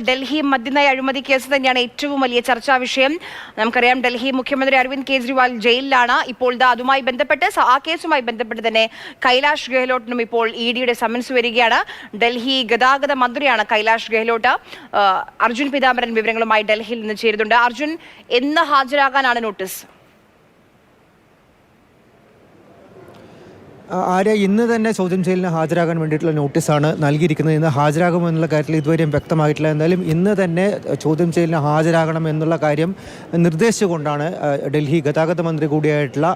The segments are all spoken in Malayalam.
ഡൽഹി മദ്യനയ അഴിമതി കേസ് തന്നെയാണ് ഏറ്റവും വലിയ ചർച്ചാ വിഷയം. നമുക്കറിയാം, ഡൽഹി മുഖ്യമന്ത്രി അരവിന്ദ് കെജ്രിവാൾ ജയിലിലാണ്. ഇപ്പോൾ അതുമായി ബന്ധപ്പെട്ട് ആ കേസുമായി ബന്ധപ്പെട്ട് തന്നെ കൈലാഷ് ഗെഹ്ലോട്ടിനും ഇപ്പോൾ ഇഡിയുടെ സമൻസ് വരികയാണ്. ഡൽഹി ഗതാഗത മന്ത്രിയാണ് കൈലാഷ് ഗെഹ്ലോട്ട്. അർജുൻ പീതാംബരൻ വിവരങ്ങളുമായി ഡൽഹിയിൽ നിന്ന് ചേരുന്നുണ്ട്. അർജുൻ, എന്ന് ഹാജരാകാനാണ് നോട്ടീസ്? ആര്യ, ഇന്ന് തന്നെ ചോദ്യം ചെയ്യലിന് ഹാജരാകാൻ വേണ്ടിയിട്ടുള്ള നോട്ടീസാണ് നൽകിയിരിക്കുന്നത്. ഇന്ന് ഹാജരാകുമെന്നുള്ള കാര്യത്തിൽ ഇതുവരെയും വ്യക്തമായിട്ടില്ല. എന്തായാലും ഇന്ന് തന്നെ ചോദ്യം ചെയ്യലിന് ഹാജരാകണം എന്നുള്ള കാര്യം നിർദ്ദേശിച്ചുകൊണ്ടാണ് ഡൽഹി ഗതാഗത മന്ത്രി കൂടിയായിട്ടുള്ള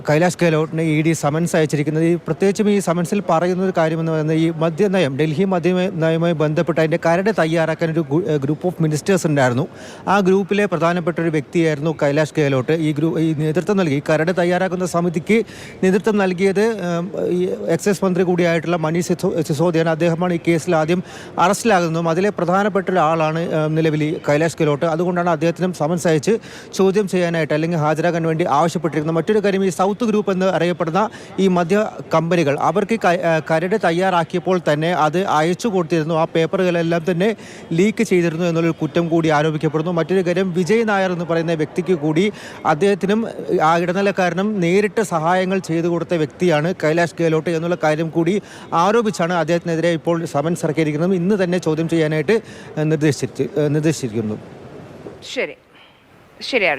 കൈലാഷ് ഗെഹ്ലോട്ടിന് ഇഡി സമൻസ് അയച്ചിരിക്കുന്നത്. പ്രത്യേകിച്ചും ഈ സമൻസിൽ പറയുന്ന ഒരു കാര്യമെന്ന് പറയുന്നത് ഈ മദ്യനയം, ഡൽഹി മദ്യനയവുമായി ബന്ധപ്പെട്ട് അതിൻ്റെ കരട് തയ്യാറാക്കാൻ ഒരു ഗ്രൂപ്പ് ഓഫ് മിനിസ്റ്റേഴ്സ് ഉണ്ടായിരുന്നു. ആ ഗ്രൂപ്പിലെ പ്രധാനപ്പെട്ട ഒരു വ്യക്തിയായിരുന്നു കൈലാഷ് ഗെഹ്ലോട്ട്. ഈ നേതൃത്വം നൽകി, ഈ കരട് തയ്യാറാക്കുന്ന സമിതിക്ക് നേതൃത്വം നൽകിയത് ഈ എക്സൈസ് മന്ത്രി കൂടിയായിട്ടുള്ള മനീഷ് സിസോദിയാണ്. അദ്ദേഹമാണ് ഈ കേസിൽ ആദ്യം അറസ്റ്റിലാകുന്നതും അതിലെ പ്രധാനപ്പെട്ട ഒരാളാണ് നിലവിൽ കൈലാഷ് ഗെഹ്ലോട്ട്. അതുകൊണ്ടാണ് അദ്ദേഹത്തിനും സമൻസ് അയച്ച് ചോദ്യം ചെയ്യാനായിട്ട് അല്ലെങ്കിൽ ഹാജരാകാൻ വേണ്ടി ആവശ്യപ്പെട്ടിരിക്കുന്നത്. മറ്റൊരു കാര്യം, ഈ സൗത്ത് ഗ്രൂപ്പ് എന്ന് അറിയപ്പെടുന്ന ഈ മദ്യ കമ്പനികൾ അവർക്ക് കരട് തയ്യാറാക്കിയപ്പോൾ തന്നെ അത് അയച്ചു കൊടുത്തിരുന്നു. ആ പേപ്പറുകളെല്ലാം തന്നെ ലീക്ക് ചെയ്തിരുന്നു എന്നുള്ളൊരു കുറ്റം കൂടി ആരോപിക്കപ്പെടുന്നു. മറ്റൊരു കാര്യം, വിജയ് നായർ എന്ന് പറയുന്ന വ്യക്തിക്ക് കൂടി അദ്ദേഹത്തിനും ആ ഇടനിലക്കാരനും നേരിട്ട് സഹായങ്ങൾ ചെയ്തു കൊടുത്ത വ്യക്തിയാണ് കൈലാഷ് ഗെഹ്ലോട്ട് എന്നുള്ള കാര്യം കൂടി ആരോപിച്ചാണ് അദ്ദേഹത്തിനെതിരെ ഇപ്പോൾ സമൻസ് ഇറക്കിയിരിക്കുന്നത്. ഇന്ന് തന്നെ ചോദ്യം ചെയ്യാനായിട്ട് നിർദ്ദേശിച്ചിരിക്കുന്നു. ശരി ശരിയാണ്.